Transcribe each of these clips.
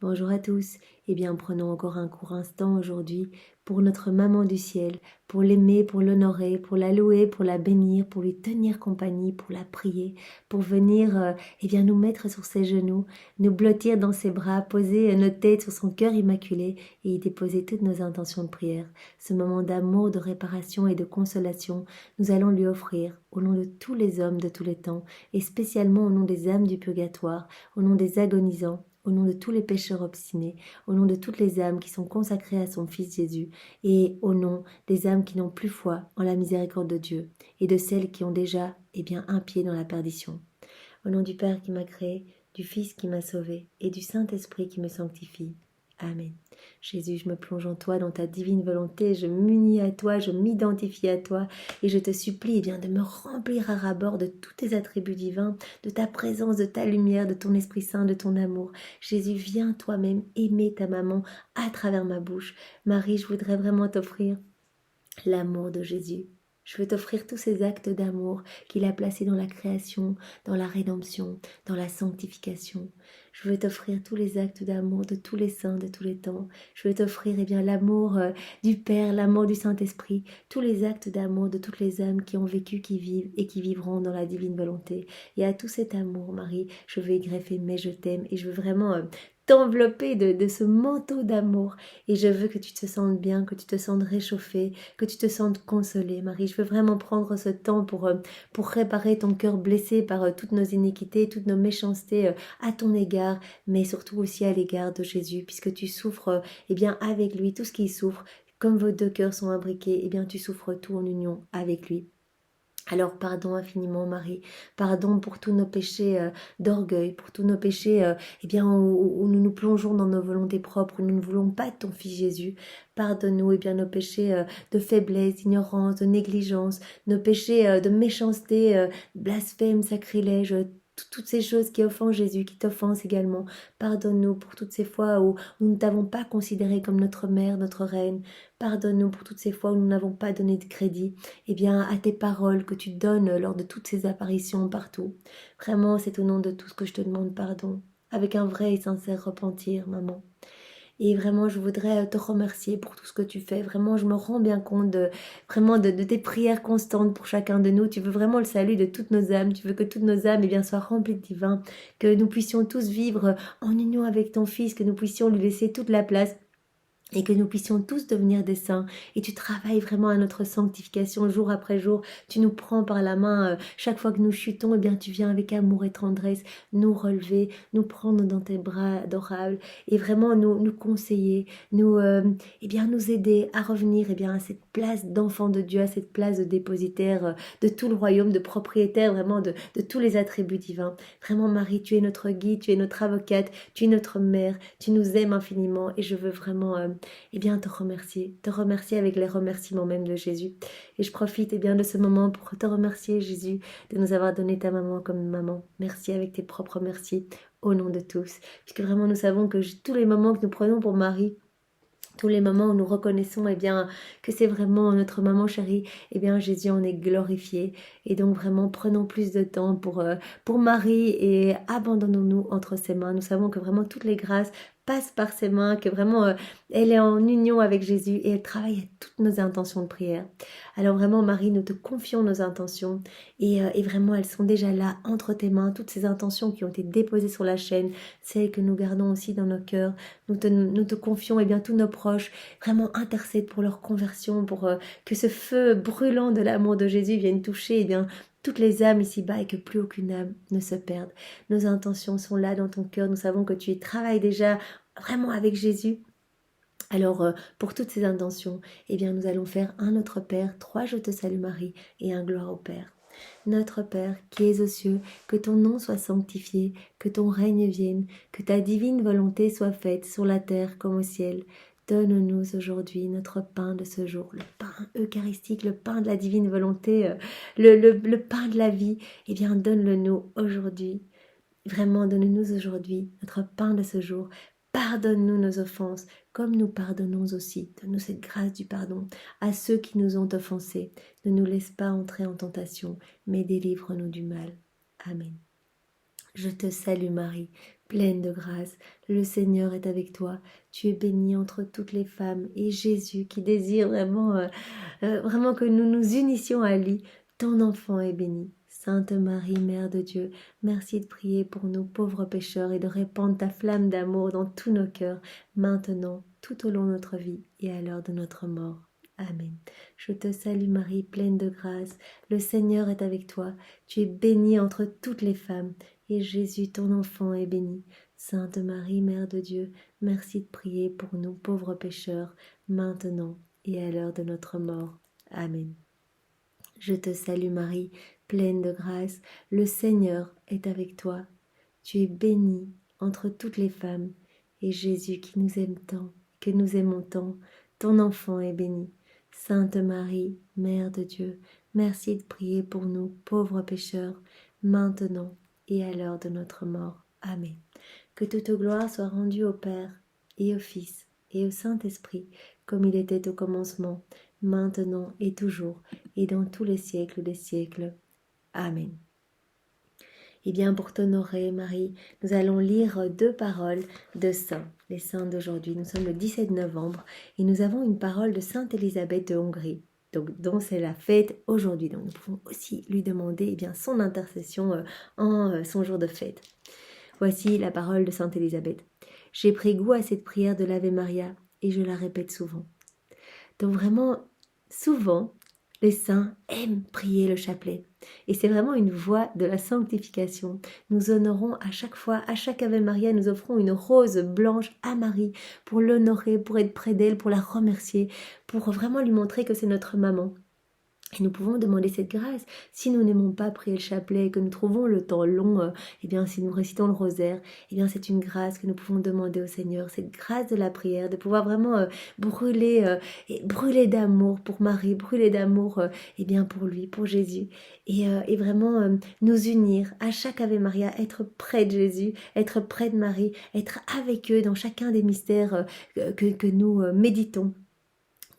Bonjour à tous. Eh bien, prenons encore un court instant aujourd'hui pour notre maman du ciel, pour l'aimer, pour l'honorer, pour la louer, pour la bénir, pour lui tenir compagnie, pour la prier, pour venir eh bien, nous mettre sur ses genoux, nous blottir dans ses bras, poser nos têtes sur son cœur immaculé et y déposer toutes nos intentions de prière. Ce moment d'amour, de réparation et de consolation, nous allons lui offrir au nom de tous les hommes de tous les temps et spécialement au nom des âmes du purgatoire, au nom des agonisants, au nom de tous les pécheurs obstinés, au nom de toutes les âmes qui sont consacrées à son Fils Jésus, et au nom des âmes qui n'ont plus foi en la miséricorde de Dieu, et de celles qui ont déjà un pied dans la perdition. Au nom du Père qui m'a créé, du Fils qui m'a sauvé, et du Saint-Esprit qui me sanctifie. Amen. Jésus, je me plonge en toi, dans ta divine volonté, je m'unis à toi, je m'identifie à toi, et je te supplie de me remplir à ras-bord de tous tes attributs divins, de ta présence, de ta lumière, de ton Esprit Saint, de ton amour. Jésus, viens toi-même aimer ta maman à travers ma bouche. Marie, je voudrais vraiment t'offrir l'amour de Jésus. Je veux t'offrir tous ces actes d'amour qu'il a placés dans la création, dans la rédemption, dans la sanctification. Je veux t'offrir tous les actes d'amour de tous les saints de tous les temps. Je veux t'offrir l'amour du Père, l'amour du Saint-Esprit, tous les actes d'amour de toutes les âmes qui ont vécu, qui vivent et qui vivront dans la divine volonté. Et à tout cet amour, Marie, je veux y greffer mais je t'aime et je veux vraiment t'envelopper de ce manteau d'amour. Et je veux que tu te sentes bien, que tu te sentes réchauffée, que tu te sentes consolée, Marie. Je veux vraiment prendre ce temps pour réparer ton cœur blessé par toutes nos iniquités, toutes nos méchancetés à ton égard, mais surtout aussi à l'égard de Jésus, puisque tu souffres avec lui, tout ce qu'il souffre, comme vos deux cœurs sont imbriqués, tu souffres tout en union avec lui. Alors pardon infiniment Marie, pardon pour tous nos péchés d'orgueil, pour tous nos péchés où nous nous plongeons dans nos volontés propres, où nous ne voulons pas de ton Fils Jésus. Pardonne-nous nos péchés de faiblesse, d'ignorance, de négligence, nos péchés de méchanceté, blasphème, sacrilège, toutes ces choses qui offensent Jésus, qui t'offensent également. Pardonne-nous pour toutes ces fois où nous ne t'avons pas considéré comme notre mère, notre reine. Pardonne-nous pour toutes ces fois où nous n'avons pas donné de crédit à tes paroles que tu donnes lors de toutes ces apparitions partout. Vraiment, c'est au nom de tout ce que je te demande pardon, avec un vrai et sincère repentir, maman. Et vraiment, je voudrais te remercier pour tout ce que tu fais. Vraiment, je me rends bien compte de tes prières constantes pour chacun de nous. Tu veux vraiment le salut de toutes nos âmes. Tu veux que toutes nos âmes soient remplies de divin. Que nous puissions tous vivre en union avec ton Fils. Que nous puissions lui laisser toute la place. Et que nous puissions tous devenir des saints. Et tu travailles vraiment à notre sanctification jour après jour. Tu nous prends par la main chaque fois que nous chutons. Tu viens avec amour et tendresse nous relever, nous prendre dans tes bras adorables et vraiment nous conseiller, nous aider à revenir à cette place d'enfant de Dieu, à cette place de dépositaire de tout le royaume, de propriétaire vraiment de tous les attributs divins. Vraiment Marie, tu es notre guide, tu es notre avocate, tu es notre mère, tu nous aimes infiniment et je veux vraiment te remercier avec les remerciements même de Jésus. Et je profite de ce moment pour te remercier Jésus de nous avoir donné ta maman comme maman. Merci avec tes propres merci au nom de tous. Puisque vraiment nous savons que tous les moments que nous prenons pour Marie, tous les moments où nous reconnaissons que c'est vraiment notre maman chérie, Jésus en est glorifié. Et donc vraiment prenons plus de temps pour Marie et abandonnons-nous entre ses mains. Nous savons que vraiment toutes les grâces passent par ses mains, que vraiment elle est en union avec Jésus et elle travaille à toutes nos intentions de prière. Alors vraiment Marie, nous te confions nos intentions et vraiment elles sont déjà là entre tes mains, toutes ces intentions qui ont été déposées sur la chaîne, celles que nous gardons aussi dans nos cœurs. Nous te confions tous nos proches, vraiment intercède pour leur conversion, pour que ce feu brûlant de l'amour de Jésus vienne toucher toutes les âmes ici-bas et que plus aucune âme ne se perde. Nos intentions sont là dans ton cœur, nous savons que tu y travailles déjà vraiment avec Jésus. Alors, pour toutes ces intentions, nous allons faire un Notre Père, 3 Je te salue Marie et un Gloire au Père. Notre Père, qui es aux cieux, que ton nom soit sanctifié, que ton règne vienne, que ta divine volonté soit faite sur la terre comme au ciel. Donne-nous aujourd'hui notre pain de ce jour, le pain eucharistique, le pain de la divine volonté, le pain de la vie. Donne-le-nous aujourd'hui. Vraiment, donne-nous aujourd'hui notre pain de ce jour. Pardonne-nous nos offenses, comme nous pardonnons aussi. Donne-nous cette grâce du pardon à ceux qui nous ont offensés. Ne nous laisse pas entrer en tentation, mais délivre-nous du mal. Amen. Je te salue Marie, pleine de grâce, le Seigneur est avec toi. Tu es bénie entre toutes les femmes. Et Jésus, qui désire vraiment que nous nous unissions à lui, ton enfant est béni. Sainte Marie, Mère de Dieu, merci de prier pour nous pauvres pécheurs et de répandre ta flamme d'amour dans tous nos cœurs, maintenant, tout au long de notre vie et à l'heure de notre mort. Amen. Je te salue Marie, pleine de grâce. Le Seigneur est avec toi. Tu es bénie entre toutes les femmes. Et Jésus, ton enfant, est béni. Sainte Marie, Mère de Dieu, merci de prier pour nous pauvres pécheurs, maintenant et à l'heure de notre mort. Amen. Je te salue Marie, pleine de grâce. Le Seigneur est avec toi. Tu es bénie entre toutes les femmes. Et Jésus, qui nous aime tant, que nous aimons tant, ton enfant est béni. Sainte Marie, Mère de Dieu, merci de prier pour nous, pauvres pécheurs, maintenant et à l'heure de notre mort. Amen. Que toute gloire soit rendue au Père, et au Fils, et au Saint-Esprit, comme il était au commencement, maintenant et toujours, et dans tous les siècles des siècles. Amen. Eh bien, pour t'honorer, Marie, nous allons lire 2 paroles de saints, les saints d'aujourd'hui. Nous sommes le 17 novembre et nous avons une parole de Sainte Élisabeth de Hongrie, donc, dont c'est la fête aujourd'hui. Donc, nous pouvons aussi lui demander eh bien, son intercession en son jour de fête. Voici la parole de Sainte Élisabeth. J'ai pris goût à cette prière de l'Ave Maria et je la répète souvent. Donc vraiment, souvent, les saints aiment prier le chapelet. Et c'est vraiment une voie de la sanctification. Nous honorons à chaque fois, à chaque Ave Maria, nous offrons une rose blanche à Marie pour l'honorer, pour être près d'elle, pour la remercier, pour vraiment lui montrer que c'est notre maman. Et nous pouvons demander cette grâce. Si nous n'aimons pas prier le chapelet, que nous trouvons le temps long, eh bien, si nous récitons le rosaire, eh bien, c'est une grâce que nous pouvons demander au Seigneur. Cette grâce de la prière, de pouvoir vraiment brûler d'amour pour Marie, brûler d'amour, eh bien, pour lui, pour Jésus. Et vraiment nous unir à chaque Ave Maria, être près de Jésus, être près de Marie, être avec eux dans chacun des mystères que nous méditons.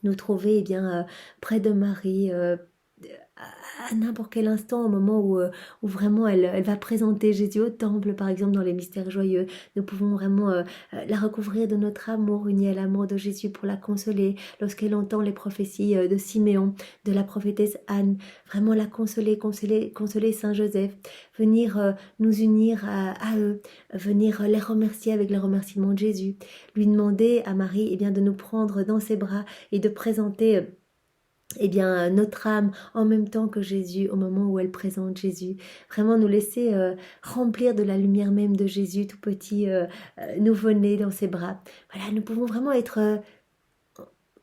Nous trouver eh bien, près de Marie à n'importe quel instant, au moment où vraiment elle va présenter Jésus au temple, par exemple dans les mystères joyeux. Nous pouvons vraiment la recouvrir de notre amour, unie à l'amour de Jésus pour la consoler. Lorsqu'elle entend les prophéties de Siméon, de la prophétesse Anne, vraiment la consoler Saint Joseph, venir nous unir à eux, venir les remercier avec le remerciement de Jésus, lui demander à Marie eh bien, de nous prendre dans ses bras et de présenter eh bien, notre âme en même temps que Jésus, au moment où elle présente Jésus. Vraiment nous laisser remplir de la lumière même de Jésus, tout petit nouveau-né dans ses bras. Voilà, nous pouvons vraiment être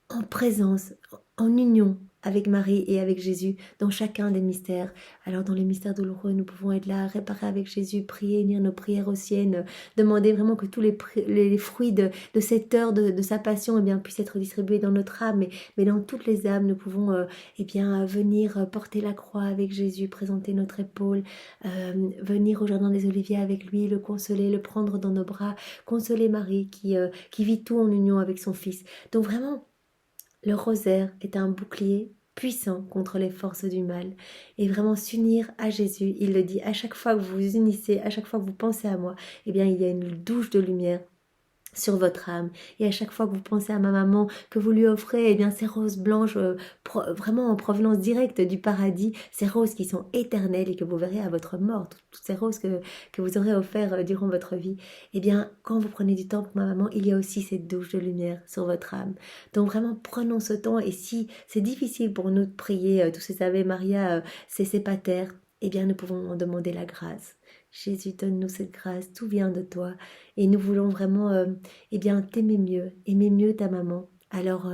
en présence, en union avec Marie et avec Jésus dans chacun des mystères. Alors dans les mystères douloureux, nous pouvons être là, réparer avec Jésus, prier, unir nos prières aux siennes, demander vraiment que tous les fruits de cette heure de sa passion eh bien, puissent être distribués dans notre âme, mais dans toutes les âmes, nous pouvons eh bien, venir porter la croix avec Jésus, présenter notre épaule, venir au jardin des Oliviers avec lui, le consoler, le prendre dans nos bras, consoler Marie qui vit tout en union avec son Fils. Donc vraiment, le rosaire est un bouclier puissant contre les forces du mal. Et vraiment s'unir à Jésus, il le dit, à chaque fois que vous vous unissez, à chaque fois que vous pensez à moi, eh bien il y a une douche de lumière sur votre âme. Et à chaque fois que vous pensez à ma maman, que vous lui offrez eh bien, ces roses blanches, vraiment en provenance directe du paradis, ces roses qui sont éternelles et que vous verrez à votre mort, toutes ces roses que vous aurez offertes durant votre vie, eh bien, quand vous prenez du temps pour ma maman, il y a aussi cette douche de lumière sur votre âme. Donc vraiment, prenons ce temps, et si c'est difficile pour nous de prier tous ces Ave Maria, ces paters, eh bien, nous pouvons en demander la grâce. Jésus, donne-nous cette grâce, tout vient de toi. Et nous voulons vraiment eh bien, t'aimer mieux, aimer mieux ta maman. Alors,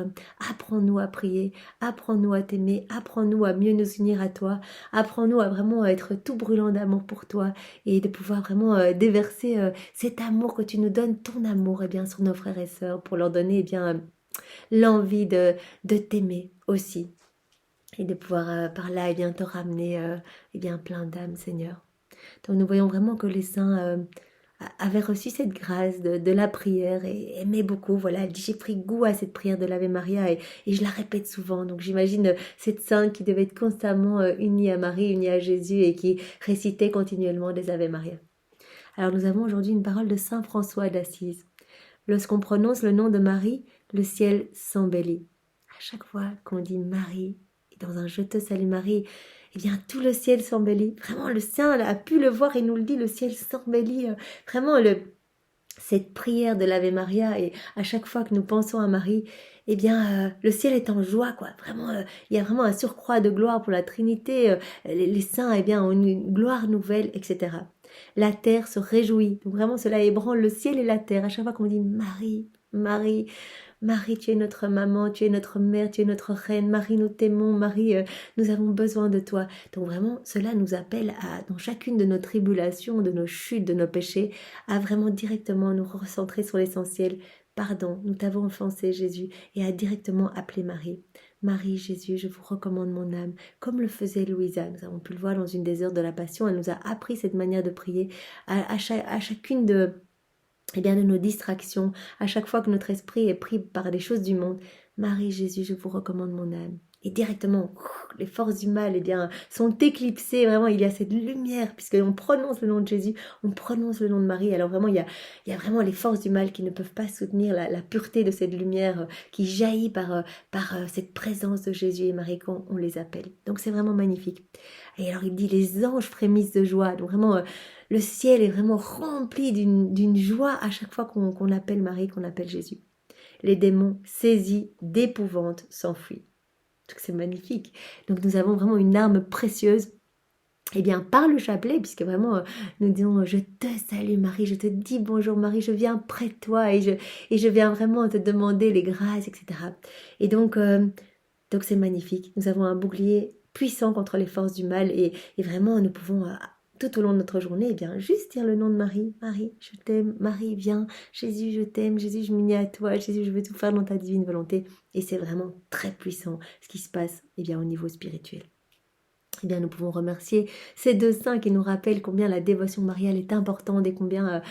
apprends-nous à prier, apprends-nous à t'aimer, apprends-nous à mieux nous unir à toi, apprends-nous à vraiment être tout brûlant d'amour pour toi et de pouvoir vraiment déverser cet amour que tu nous donnes, ton amour eh bien, sur nos frères et sœurs, pour leur donner eh bien, l'envie de t'aimer aussi et de pouvoir par là eh bien, te ramener eh bien, plein d'âmes, Seigneur. Donc nous voyons vraiment que les saints avaient reçu cette grâce de la prière et aimaient beaucoup. Voilà, elle dit j'ai pris goût à cette prière de l'Ave Maria et je la répète souvent. Donc j'imagine cette sainte qui devait être constamment unie à Marie, unie à Jésus et qui récitait continuellement des Ave Maria. Alors nous avons aujourd'hui une parole de Saint François d'Assise. Lorsqu'on prononce le nom de Marie, le ciel s'embellit. À chaque fois qu'on dit Marie, et dans un Je te salue Marie, eh bien tout le ciel s'embellit. Vraiment, le Saint a pu le voir et nous le dit, le ciel s'embellit. Vraiment, cette prière de l'Ave Maria, et à chaque fois que nous pensons à Marie, eh bien, le ciel est en joie, quoi. Vraiment, il y a vraiment un surcroît de gloire pour la Trinité. Les saints, eh bien, ont une gloire nouvelle, etc. La terre se réjouit. Donc vraiment, cela ébranle le ciel et la terre. À chaque fois qu'on dit Marie, Marie, Marie, tu es notre maman, tu es notre mère, tu es notre reine. Marie, nous t'aimons. Marie, nous avons besoin de toi. Donc vraiment, cela nous appelle à, dans chacune de nos tribulations, de nos chutes, de nos péchés, à vraiment directement nous recentrer sur l'essentiel. Pardon, nous t'avons offensé, Jésus, et à directement appeler Marie. Marie, Jésus, je vous recommande mon âme, comme le faisait Louisa. Nous avons pu le voir dans une des heures de la Passion. Elle nous a appris cette manière de prier à chacune de nos distractions, à chaque fois que notre esprit est pris par des choses du monde. Marie, Jésus, je vous recommande mon âme. Et directement, les forces du mal sont éclipsées. Vraiment, il y a cette lumière, puisqu'on prononce le nom de Jésus, on prononce le nom de Marie. Alors vraiment, il y a vraiment les forces du mal qui ne peuvent pas soutenir la pureté de cette lumière qui jaillit par cette présence de Jésus et Marie quand on les appelle. Donc c'est vraiment magnifique. Et alors il dit, les anges frémissent de joie. Donc vraiment, le ciel est vraiment rempli d'une joie à chaque fois qu'on appelle Marie, qu'on appelle Jésus. Les démons, saisis d'épouvante, s'enfuient. C'est magnifique. Donc nous avons vraiment une arme précieuse, eh bien par le chapelet, puisque vraiment nous disons je te salue Marie, je te dis bonjour Marie, je viens près de toi et je viens vraiment te demander les grâces, etc. Et donc c'est magnifique. Nous avons un bouclier puissant contre les forces du mal et vraiment nous pouvons tout au long de notre journée, eh bien, juste dire le nom de Marie. Marie, je t'aime. Marie, viens. Jésus, je t'aime. Jésus, je m'unis à toi. Jésus, je veux tout faire dans ta divine volonté. Et c'est vraiment très puissant ce qui se passe, eh bien, au niveau spirituel. Eh bien, nous pouvons remercier ces deux saints qui nous rappellent combien la dévotion mariale est importante et combien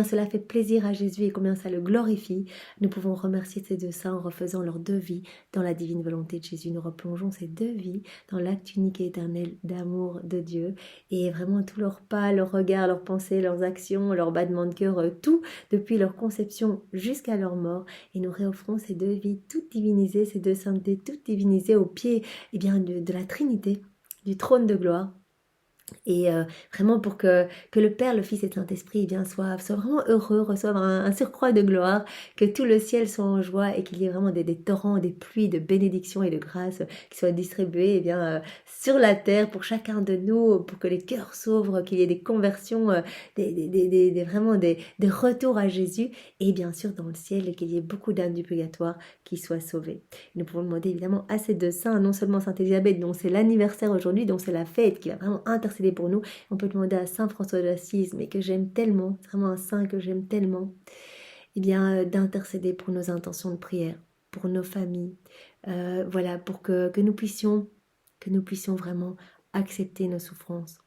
cela fait plaisir à Jésus et combien ça le glorifie. Nous pouvons remercier ces deux saints en refaisant leurs deux vies dans la divine volonté de Jésus. Nous replongeons ces deux vies dans l'acte unique et éternel d'amour de Dieu et vraiment tous leurs pas, leurs regards, leurs pensées, leurs actions, leurs battements de cœur, tout depuis leur conception jusqu'à leur mort. Et nous réoffrons ces deux vies toutes divinisées, ces deux saintetés toutes divinisées au pied de la Trinité, du trône de gloire. Et vraiment pour que le Père, le Fils et le Saint-Esprit eh bien, soient vraiment heureux, reçoivent un surcroît de gloire, que tout le ciel soit en joie et qu'il y ait vraiment des torrents, des pluies de bénédictions et de grâces qui soient distribués eh bien, sur la terre pour chacun de nous, pour que les cœurs s'ouvrent, qu'il y ait des conversions, vraiment des retours à Jésus et bien sûr dans le ciel qu'il y ait beaucoup d'âmes du purgatoire qui soient sauvées. Nous pouvons demander évidemment à ces deux saints, non seulement Sainte Élisabeth dont c'est l'anniversaire aujourd'hui, dont c'est la fête qui va vraiment intercéder pour nous. On peut demander à Saint François d'Assise, mais que j'aime tellement, c'est vraiment un saint que j'aime tellement, eh bien d'intercéder pour nos intentions de prière, pour nos familles, voilà, pour que nous puissions vraiment accepter nos souffrances.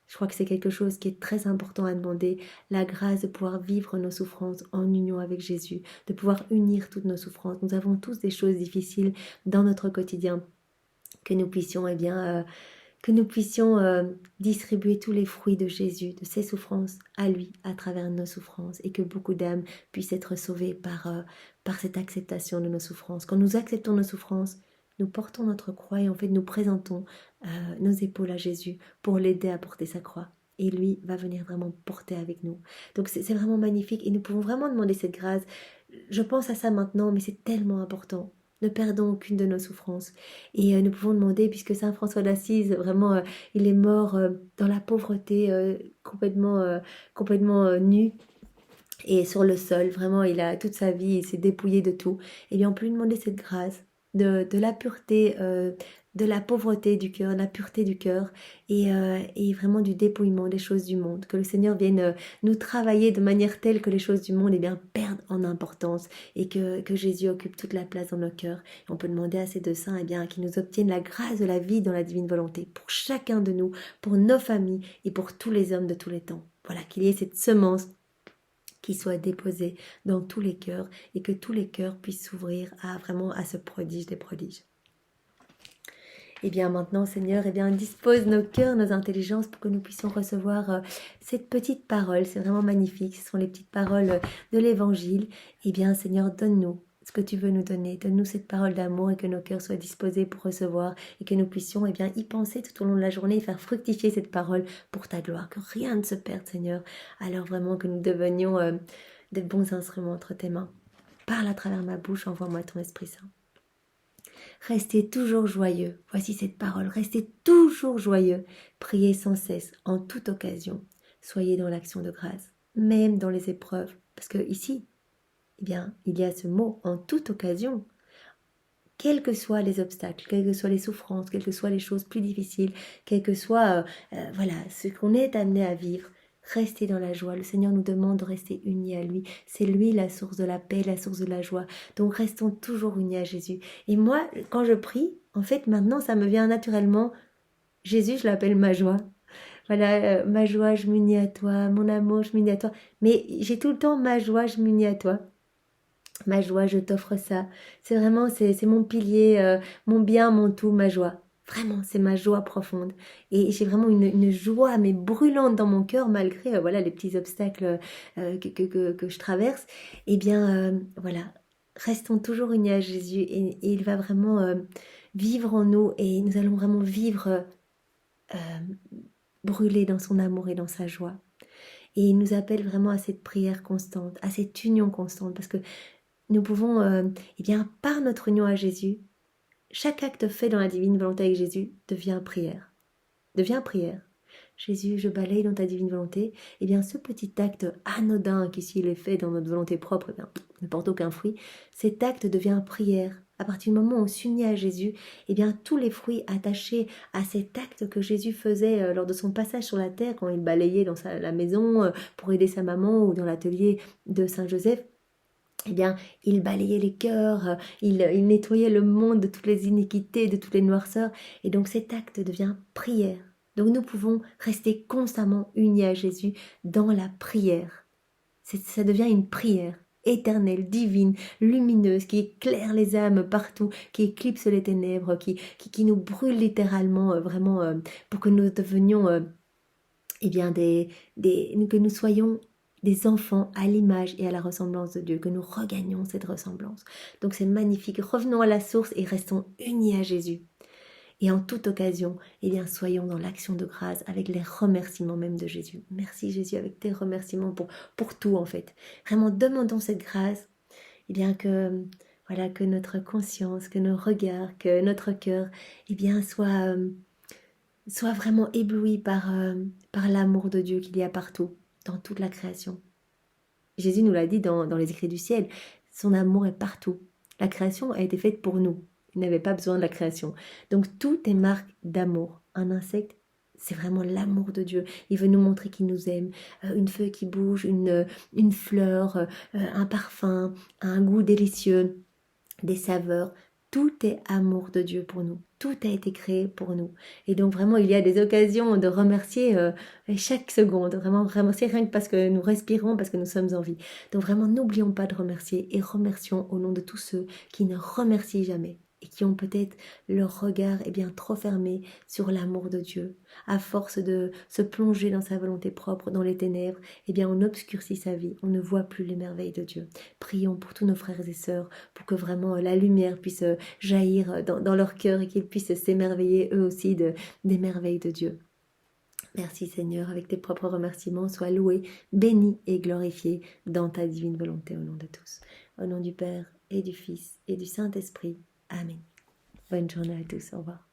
Je crois que c'est quelque chose qui est très important à demander, la grâce de pouvoir vivre nos souffrances en union avec Jésus, de pouvoir unir toutes nos souffrances. Nous avons tous des choses difficiles dans notre quotidien, que nous puissions distribuer tous les fruits de Jésus, de ses souffrances à lui, à travers nos souffrances, et que beaucoup d'âmes puissent être sauvées par cette acceptation de nos souffrances. Quand nous acceptons nos souffrances, nous portons notre croix et en fait nous présentons nos épaules à Jésus pour l'aider à porter sa croix. Et lui va venir vraiment porter avec nous. Donc c'est vraiment magnifique et nous pouvons vraiment demander cette grâce. Je pense à ça maintenant, mais c'est tellement important. Ne perdons aucune de nos souffrances. Et nous pouvons demander, puisque Saint François d'Assise, vraiment, il est mort dans la pauvreté, complètement nu. Et sur le sol, vraiment, il a toute sa vie, il s'est dépouillé de tout. Et bien, on peut lui demander cette grâce de la pureté, de la pauvreté du cœur, de la pureté du cœur et vraiment du dépouillement des choses du monde. Que le Seigneur vienne nous travailler de manière telle que les choses du monde eh bien, perdent en importance et que Jésus occupe toute la place dans nos cœurs. Et on peut demander à ces deux saints eh bien, qu'ils nous obtiennent la grâce de la vie dans la divine volonté pour chacun de nous, pour nos familles et pour tous les hommes de tous les temps. Voilà, qu'il y ait cette semence qui soit déposée dans tous les cœurs et que tous les cœurs puissent s'ouvrir à ce prodige des prodiges. Et bien maintenant, Seigneur, dispose nos cœurs, nos intelligences pour que nous puissions recevoir cette petite parole. C'est vraiment magnifique. Ce sont les petites paroles de l'Évangile. Et bien, Seigneur, donne-nous ce que tu veux nous donner. Donne-nous cette parole d'amour et que nos cœurs soient disposés pour recevoir et que nous puissions y penser tout au long de la journée et faire fructifier cette parole pour ta gloire. Que rien ne se perde, Seigneur. Alors vraiment que nous devenions de bons instruments entre tes mains. Parle à travers ma bouche, envoie-moi ton Esprit Saint. Restez toujours joyeux. Voici cette parole. Restez toujours joyeux. Priez sans cesse, en toute occasion. Soyez dans l'action de grâce, même dans les épreuves. Parce que ici, il y a ce mot, en toute occasion. Quels que soient les obstacles, quelles que soient les souffrances, quelles que soient les choses plus difficiles, quel que soit ce qu'on est amené à vivre, restez dans la joie. Le Seigneur nous demande de rester unis à lui. C'est lui la source de la paix, la source de la joie. Donc restons toujours unis à Jésus. Et moi, quand je prie, en fait, maintenant, ça me vient naturellement. Jésus, je l'appelle ma joie. Voilà, ma joie, je m'unis à toi. Mon amour, je m'unis à toi. Mais j'ai tout le temps ma joie, je m'unis à toi. Ma joie, je t'offre ça. C'est vraiment, c'est mon pilier, mon bien, mon tout, ma joie. Vraiment, c'est ma joie profonde. Et j'ai vraiment une joie, mais brûlante dans mon cœur, malgré les petits obstacles que je traverse. Voilà, restons toujours unis à Jésus et il va vraiment vivre en nous et nous allons vraiment vivre brûlés dans son amour et dans sa joie. Et il nous appelle vraiment à cette prière constante, à cette union constante, parce que nous pouvons, par notre union à Jésus, chaque acte fait dans la divine volonté avec Jésus devient prière. Devient prière. Jésus, je balaye dans ta divine volonté. Ce petit acte anodin qui, s'il est fait dans notre volonté propre, ne porte aucun fruit. Cet acte devient prière. À partir du moment où on s'unit à Jésus, tous les fruits attachés à cet acte que Jésus faisait lors de son passage sur la terre, quand il balayait dans la maison pour aider sa maman ou dans l'atelier de Saint Joseph, il balayait les cœurs, il nettoyait le monde de toutes les iniquités, de toutes les noirceurs. Et donc cet acte devient prière. Donc nous pouvons rester constamment unis à Jésus dans la prière. Ça devient une prière éternelle, divine, lumineuse, qui éclaire les âmes partout, qui éclipse les ténèbres, qui nous brûle littéralement, pour que nous devenions, que nous soyons des enfants à l'image et à la ressemblance de Dieu, que nous regagnions cette ressemblance. Donc c'est magnifique. Revenons à la source et restons unis à Jésus. Et en toute occasion, soyons dans l'action de grâce avec les remerciements même de Jésus. Merci Jésus avec tes remerciements pour tout en fait. Vraiment demandons cette grâce, que notre conscience, que nos regards, que notre cœur, soit vraiment ébloui par l'amour de Dieu qu'il y a partout, dans toute la création. Jésus nous l'a dit dans les écrits du ciel, son amour est partout. La création a été faite pour nous. Il n'avait pas besoin de la création. Donc tout est marque d'amour. Un insecte, c'est vraiment l'amour de Dieu. Il veut nous montrer qu'il nous aime. Une feuille qui bouge, une fleur, un parfum, un goût délicieux, des saveurs. Tout est amour de Dieu pour nous. Tout a été créé pour nous. Et donc vraiment, il y a des occasions de remercier chaque seconde. Vraiment remercier rien que parce que nous respirons, parce que nous sommes en vie. Donc vraiment, n'oublions pas de remercier et remercions au nom de tous ceux qui ne remercient jamais et qui ont peut-être leur regard trop fermé sur l'amour de Dieu. À force de se plonger dans sa volonté propre, dans les ténèbres, on obscurcit sa vie, on ne voit plus les merveilles de Dieu. Prions pour tous nos frères et sœurs, pour que vraiment la lumière puisse jaillir dans leur cœur et qu'ils puissent s'émerveiller eux aussi des merveilles de Dieu. Merci Seigneur, avec tes propres remerciements, sois loué, béni et glorifié dans ta divine volonté au nom de tous. Au nom du Père et du Fils et du Saint-Esprit. Amen. Bonne journée à tous. Au revoir.